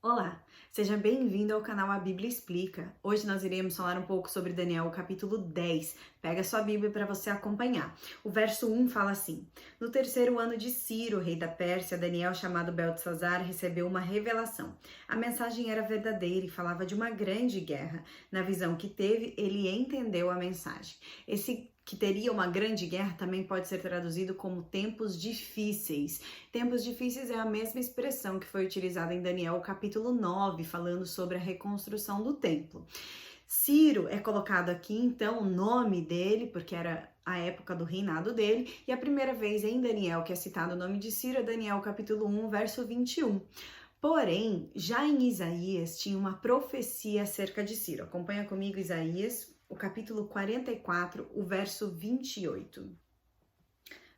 Olá, seja bem-vindo ao canal A Bíblia Explica. Hoje nós iremos falar um pouco sobre Daniel, capítulo 10. Pega sua Bíblia para você acompanhar. O verso 1 fala assim: No terceiro ano de Ciro, rei da Pérsia, Daniel, chamado Beltesazar, recebeu uma revelação. A mensagem era verdadeira e falava de uma grande guerra. Na visão que teve, ele entendeu a mensagem. Esse que teria uma grande guerra também pode ser traduzido como tempos difíceis. Tempos difíceis é a mesma expressão que foi utilizada em Daniel capítulo 9, falando sobre a reconstrução do templo. Ciro é colocado aqui, então, o nome dele, porque era a época do reinado dele, e a primeira vez em Daniel que é citado o nome de Ciro é Daniel capítulo 1, verso 21. Porém, já em Isaías tinha uma profecia acerca de Ciro. Acompanha comigo Isaías, o capítulo 44, o verso 28.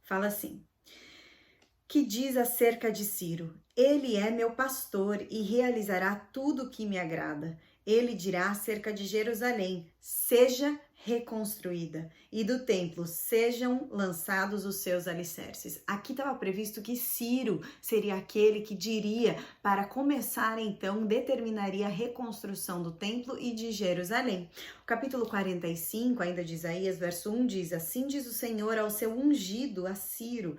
Fala assim: Que diz acerca de Ciro: Ele é meu pastor e realizará tudo o que me agrada. Ele dirá acerca de Jerusalém: seja reconstruída, e do templo sejam lançados os seus alicerces. Aqui estava previsto que Ciro seria aquele que diria, para começar então, determinaria a reconstrução do templo e de Jerusalém. O capítulo 45, ainda de Isaías, verso 1 diz: Assim diz o Senhor ao seu ungido, a Ciro,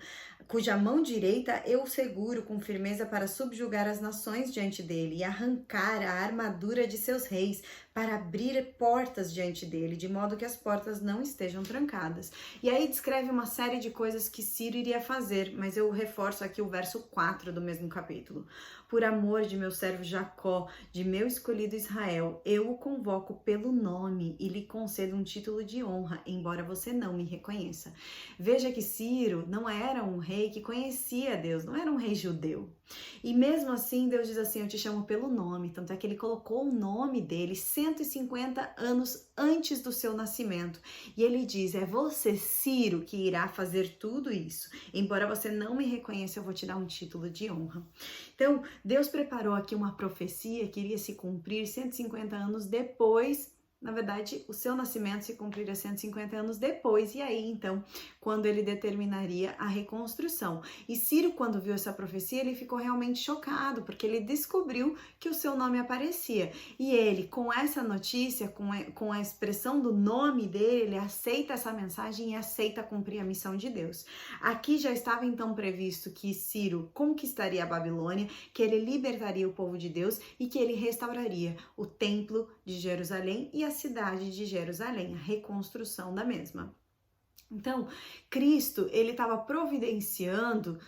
cuja mão direita eu seguro com firmeza para subjugar as nações diante dele e arrancar a armadura de seus reis, para abrir portas diante dele, de modo que as portas não estejam trancadas. E aí descreve uma série de coisas que Ciro iria fazer, mas eu reforço aqui o verso 4 do mesmo capítulo. Por amor de meu servo Jacó, de meu escolhido Israel, eu o convoco pelo nome e lhe concedo um título de honra, embora você não me reconheça. Veja que Ciro não era um rei que conhecia Deus, não era um rei judeu. E mesmo assim, Deus diz assim: eu te chamo pelo nome. Tanto é que ele colocou o nome dele 150 anos antes do seu nascimento. E ele diz: é você, Ciro, que irá fazer tudo isso. Embora você não me reconheça, eu vou te dar um título de honra. Então, Deus preparou aqui uma profecia que iria se cumprir 150 anos depois. Na verdade, o seu nascimento se cumpriria 150 anos depois, e aí, então, quando ele determinaria a reconstrução. E Ciro, quando viu essa profecia, ele ficou realmente chocado, porque ele descobriu que o seu nome aparecia. E ele, com essa notícia, com a expressão do nome dele, ele aceita essa mensagem e aceita cumprir a missão de Deus. Aqui já estava, então, previsto que Ciro conquistaria a Babilônia, que ele libertaria o povo de Deus e que ele restauraria o templo de Jerusalém e a cidade de Jerusalém, a reconstrução da mesma. Então, Cristo, ele estava providenciando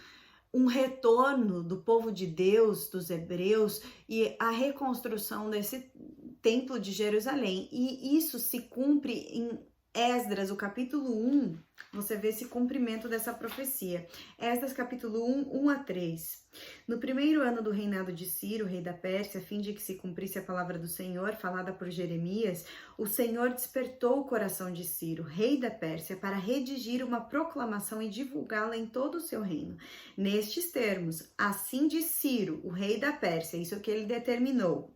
um retorno do povo de Deus, dos hebreus, e a reconstrução desse templo de Jerusalém. E isso se cumpre em Esdras, o capítulo 1, você vê esse cumprimento dessa profecia. Esdras, capítulo 1, 1 a 3. No primeiro ano do reinado de Ciro, rei da Pérsia, a fim de que se cumprisse a palavra do Senhor, falada por Jeremias, o Senhor despertou o coração de Ciro, rei da Pérsia, para redigir uma proclamação e divulgá-la em todo o seu reino. Nestes termos: assim diz Ciro, o rei da Pérsia, isso é o que ele determinou: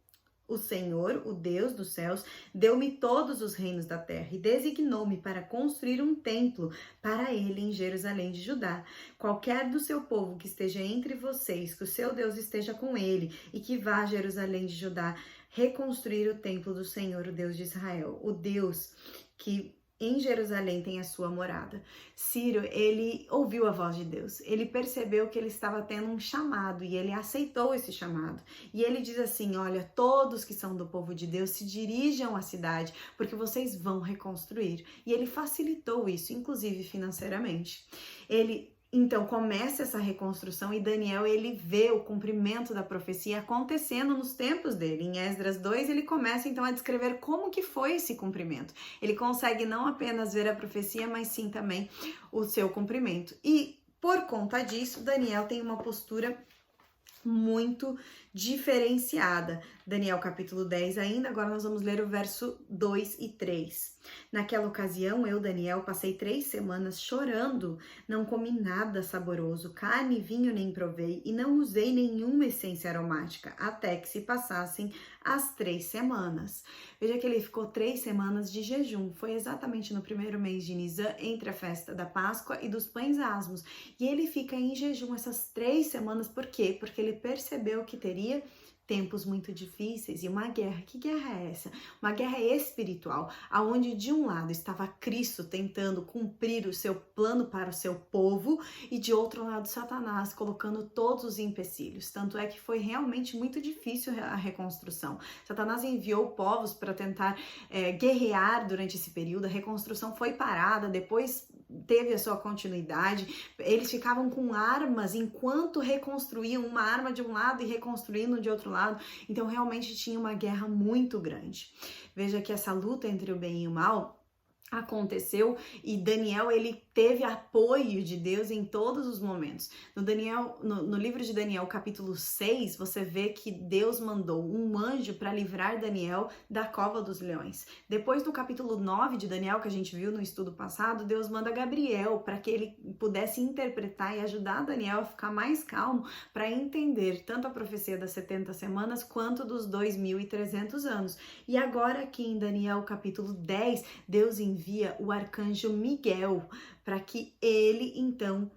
o Senhor, o Deus dos céus, deu-me todos os reinos da terra e designou-me para construir um templo para ele em Jerusalém de Judá. Qualquer do seu povo que esteja entre vocês, que o seu Deus esteja com ele e que vá a Jerusalém de Judá reconstruir o templo do Senhor, o Deus de Israel, o Deus que em Jerusalém tem a sua morada. Ciro, ele ouviu a voz de Deus, ele percebeu que ele estava tendo um chamado e ele aceitou esse chamado. E ele diz assim: olha, todos que são do povo de Deus se dirijam à cidade, porque vocês vão reconstruir. E ele facilitou isso, inclusive financeiramente. Então começa essa reconstrução e Daniel, ele vê o cumprimento da profecia acontecendo nos tempos dele. Em Esdras 2 ele começa então a descrever como que foi esse cumprimento. Ele consegue não apenas ver a profecia, mas sim também o seu cumprimento. E por conta disso, Daniel tem uma postura muito diferenciada. Daniel capítulo 10 ainda, agora nós vamos ler o verso 2 e 3. Naquela ocasião, eu, Daniel, passei 3 semanas chorando, não comi nada saboroso, carne e vinho nem provei, e não usei nenhuma essência aromática, até que se passassem as 3 semanas. Veja que ele ficou 3 semanas de jejum, foi exatamente no primeiro mês de Nisan, entre a festa da Páscoa e dos pães asmos, e ele fica em jejum essas 3 semanas, por quê? Porque ele percebeu que teria tempos muito difíceis e uma guerra. Que guerra é essa? Uma guerra espiritual, aonde de um lado estava Cristo tentando cumprir o seu plano para o seu povo e de outro lado Satanás colocando todos os empecilhos. Tanto é que foi realmente muito difícil a reconstrução. Satanás enviou povos para tentar guerrear durante esse período. A reconstrução foi parada, depois teve a sua continuidade. Eles ficavam com armas enquanto reconstruíam, uma arma de um lado e reconstruindo de outro lado. Então realmente tinha uma guerra muito grande. Veja que essa luta entre o bem e o mal aconteceu e Daniel, ele teve apoio de Deus em todos os momentos. No livro de Daniel, capítulo 6, você vê que Deus mandou um anjo para livrar Daniel da cova dos leões. Depois do capítulo 9 de Daniel, que a gente viu no estudo passado, Deus manda Gabriel para que ele pudesse interpretar e ajudar Daniel a ficar mais calmo para entender tanto a profecia das 70 semanas quanto dos 2.300 anos. E agora aqui em Daniel, capítulo 10, Deus envia o arcanjo Miguel para que ele, então,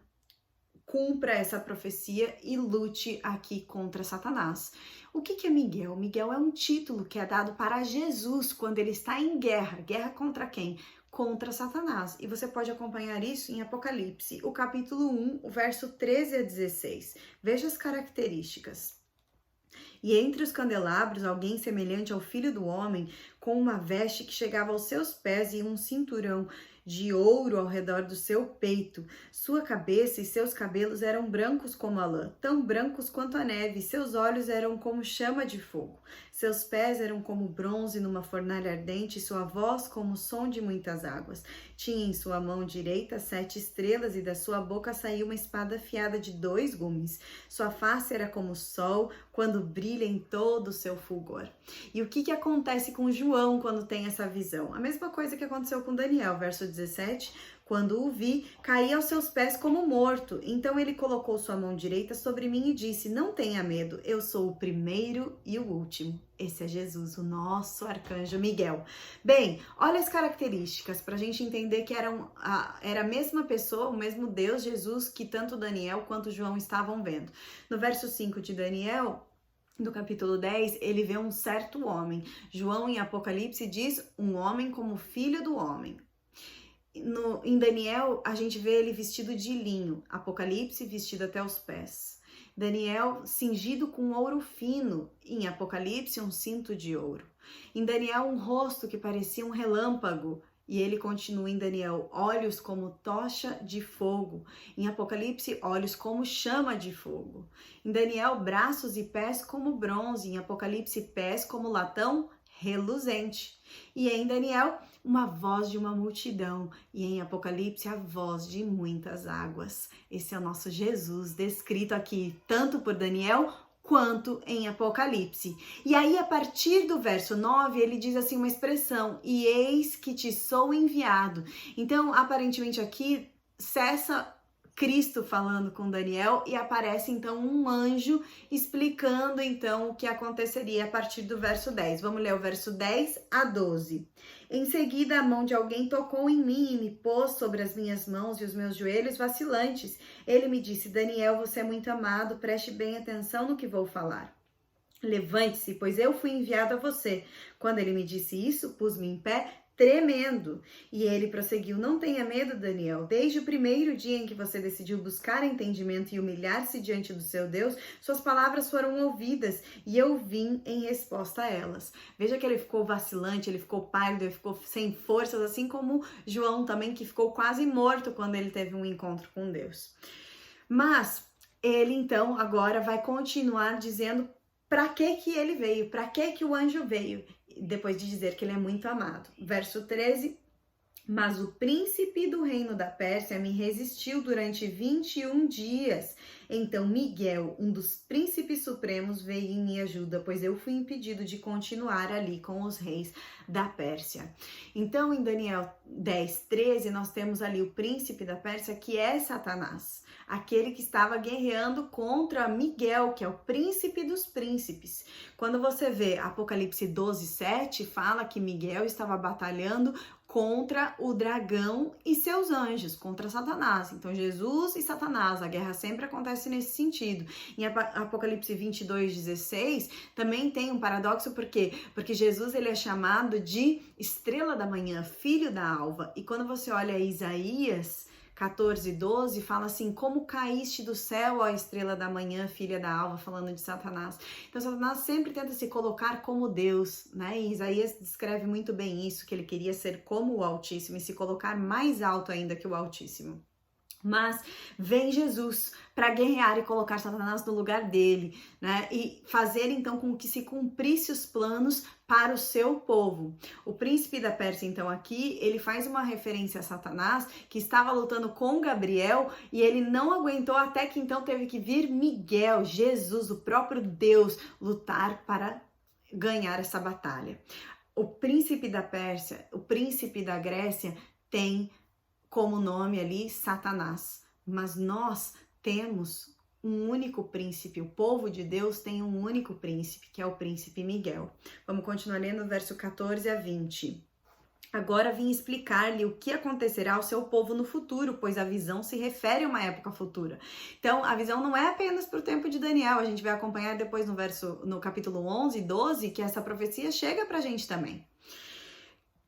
cumpra essa profecia e lute aqui contra Satanás. O que é Miguel? Miguel é um título que é dado para Jesus quando ele está em guerra. Guerra contra quem? Contra Satanás. E você pode acompanhar isso em Apocalipse, o capítulo 1, o verso 13 a 16. Veja as características. E entre os candelabros, alguém semelhante ao Filho do Homem, com uma veste que chegava aos seus pés e um cinturão de ouro ao redor do seu peito. Sua cabeça e seus cabelos eram brancos como a lã, tão brancos quanto a neve. Seus olhos eram como chama de fogo. Seus pés eram como bronze numa fornalha ardente, sua voz como o som de muitas águas. Tinha em sua mão direita 7 estrelas e da sua boca saía uma espada afiada de 2 gumes. Sua face era como o sol quando brilha em todo o seu fulgor. E o que acontece com João quando tem essa visão? A mesma coisa que aconteceu com Daniel, verso 17. Quando o vi, caí aos seus pés como morto. Então ele colocou sua mão direita sobre mim e disse: não tenha medo, eu sou o primeiro e o último. Esse é Jesus, o nosso arcanjo Miguel. Bem, olha as características para a gente entender que era a mesma pessoa, o mesmo Deus, Jesus, que tanto Daniel quanto João estavam vendo. No verso 5 de Daniel, do capítulo 10, ele vê um certo homem. João, em Apocalipse, diz um homem como filho do homem. Em Daniel, a gente vê ele vestido de linho. Apocalipse, vestido até os pés. Daniel, cingido com ouro fino. Em Apocalipse, um cinto de ouro. Em Daniel, um rosto que parecia um relâmpago. E ele continua em Daniel, olhos como tocha de fogo. Em Apocalipse, olhos como chama de fogo. Em Daniel, braços e pés como bronze. Em Apocalipse, pés como latão reluzente. E em Daniel, uma voz de uma multidão. E em Apocalipse, a voz de muitas águas. Esse é o nosso Jesus, descrito aqui tanto por Daniel quanto em Apocalipse. E aí, a partir do verso 9, ele diz assim uma expressão: e eis que te sou enviado. Então, aparentemente aqui, cessa Cristo falando com Daniel e aparece então um anjo explicando então o que aconteceria a partir do verso 10. Vamos ler o verso 10 a 12. Em seguida, a mão de alguém tocou em mim e me pôs sobre as minhas mãos e os meus joelhos vacilantes. Ele me disse: Daniel, você é muito amado, preste bem atenção no que vou falar. Levante-se, pois eu fui enviado a você. Quando ele me disse isso, pus-me em pé, tremendo. E ele prosseguiu: não tenha medo, Daniel. Desde o primeiro dia em que você decidiu buscar entendimento e humilhar-se diante do seu Deus, suas palavras foram ouvidas e eu vim em resposta a elas. Veja que ele ficou vacilante, ele ficou pálido, ele ficou sem forças, assim como João também, que ficou quase morto quando ele teve um encontro com Deus. Mas ele então agora vai continuar dizendo para que ele veio, para que o anjo veio, depois de dizer que ele é muito amado. Verso 13, mas o príncipe do reino da Pérsia me resistiu durante 21 dias. Então Miguel, um dos príncipes supremos, veio em minha ajuda, pois eu fui impedido de continuar ali com os reis da Pérsia. Então, em Daniel 10, 13, nós temos ali o príncipe da Pérsia, que é Satanás, aquele que estava guerreando contra Miguel, que é o príncipe dos príncipes. Quando você vê Apocalipse 12, 7, fala que Miguel estava batalhando contra o dragão e seus anjos, contra Satanás. Então, Jesus e Satanás, a guerra sempre acontece nesse sentido. Em Apocalipse 22:16, também tem um paradoxo, por quê? Porque Jesus ele é chamado de estrela da manhã, filho da alva. E quando você olha Isaías 14:12, fala assim: como caíste do céu, ó estrela da manhã, filha da alva, falando de Satanás. Então, Satanás sempre tenta se colocar como Deus, né? E Isaías descreve muito bem isso, que ele queria ser como o Altíssimo e se colocar mais alto ainda que o Altíssimo. Mas vem Jesus para guerrear e colocar Satanás no lugar dele, né? E fazer então com que se cumprisse os planos para o seu povo. O príncipe da Pérsia, então, aqui, ele faz uma referência a Satanás, que estava lutando com Gabriel, e ele não aguentou até que então teve que vir Miguel, Jesus, o próprio Deus, lutar para ganhar essa batalha. O príncipe da Pérsia, o príncipe da Grécia tem como nome ali Satanás, mas nós temos um único príncipe, o povo de Deus tem um único príncipe, que é o príncipe Miguel. Vamos continuar lendo o verso 14-20. Agora vim explicar-lhe o que acontecerá ao seu povo no futuro, pois a visão se refere a uma época futura. Então, a visão não é apenas para o tempo de Daniel, a gente vai acompanhar depois no capítulo 11 e 12, que essa profecia chega para a gente também.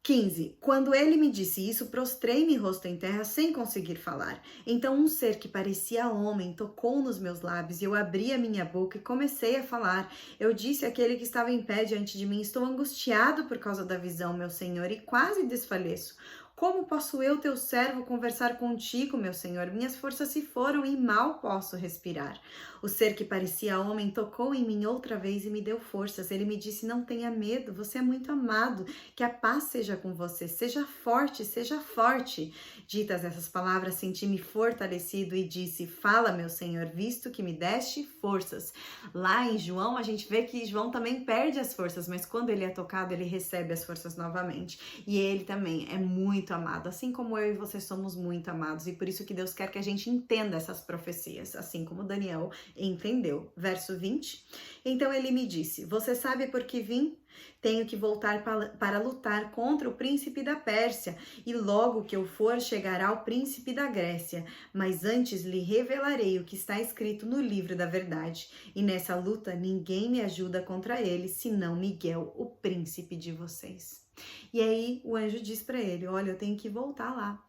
15. Quando ele me disse isso, prostrei-me rosto em terra sem conseguir falar. Então um ser que parecia homem tocou nos meus lábios e eu abri a minha boca e comecei a falar. Eu disse àquele que estava em pé diante de mim: estou angustiado por causa da visão, meu Senhor, e quase desfaleço. Como posso eu, teu servo, conversar contigo, meu Senhor? Minhas forças se foram e mal posso respirar. O ser que parecia homem tocou em mim outra vez e me deu forças. Ele me disse: não tenha medo, você é muito amado, que a paz seja com você, seja forte, seja forte. Ditas essas palavras, senti-me fortalecido e disse: fala, meu Senhor, visto que me deste forças. Lá em João, a gente vê que João também perde as forças, mas quando ele é tocado, ele recebe as forças novamente. E ele também é muito amado, assim como eu e você somos muito amados, e por isso que Deus quer que a gente entenda essas profecias, assim como Daniel entendeu. Verso 20. Então ele me disse: você sabe por que vim? Tenho que voltar para lutar contra o príncipe da Pérsia, e logo que eu for, chegará o príncipe da Grécia. Mas antes lhe revelarei o que está escrito no livro da verdade. E nessa luta ninguém me ajuda contra ele, senão Miguel, o príncipe de vocês. E aí o anjo diz para ele: olha, eu tenho que voltar lá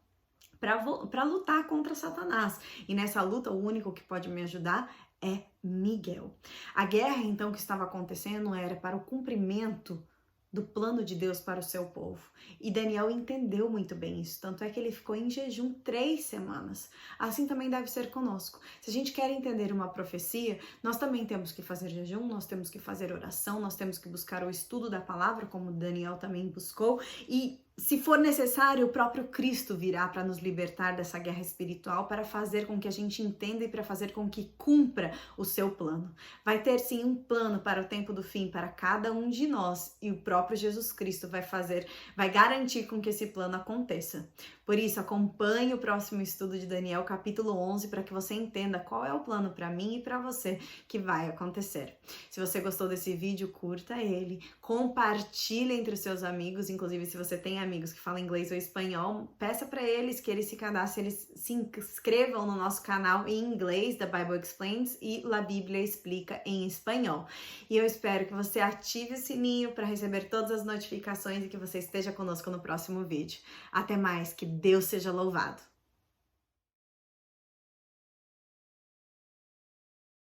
para lutar contra Satanás. E nessa luta, o único que pode me ajudar é Miguel. A guerra, então, que estava acontecendo era para o cumprimento do plano de Deus para o seu povo. E Daniel entendeu muito bem isso, tanto é que ele ficou em jejum 3 semanas. Assim também deve ser conosco. Se a gente quer entender uma profecia, nós também temos que fazer jejum, nós temos que fazer oração, nós temos que buscar o estudo da palavra, como Daniel também buscou, e se for necessário, o próprio Cristo virá para nos libertar dessa guerra espiritual, para fazer com que a gente entenda e para fazer com que cumpra o seu plano. Vai ter sim um plano para o tempo do fim para cada um de nós, e o próprio Jesus Cristo vai garantir com que esse plano aconteça. Por isso, acompanhe o próximo estudo de Daniel, capítulo 11, para que você entenda qual é o plano para mim e para você que vai acontecer. Se você gostou desse vídeo, curta ele, compartilhe entre os seus amigos, inclusive se você tem amigos que falam inglês ou espanhol, peça para eles que eles se cadastrem, eles se inscrevam no nosso canal em inglês, da Bible Explains, e La Bíblia Explica em espanhol. E eu espero que você ative o sininho para receber todas as notificações e que você esteja conosco no próximo vídeo. Até mais, que Deus seja louvado!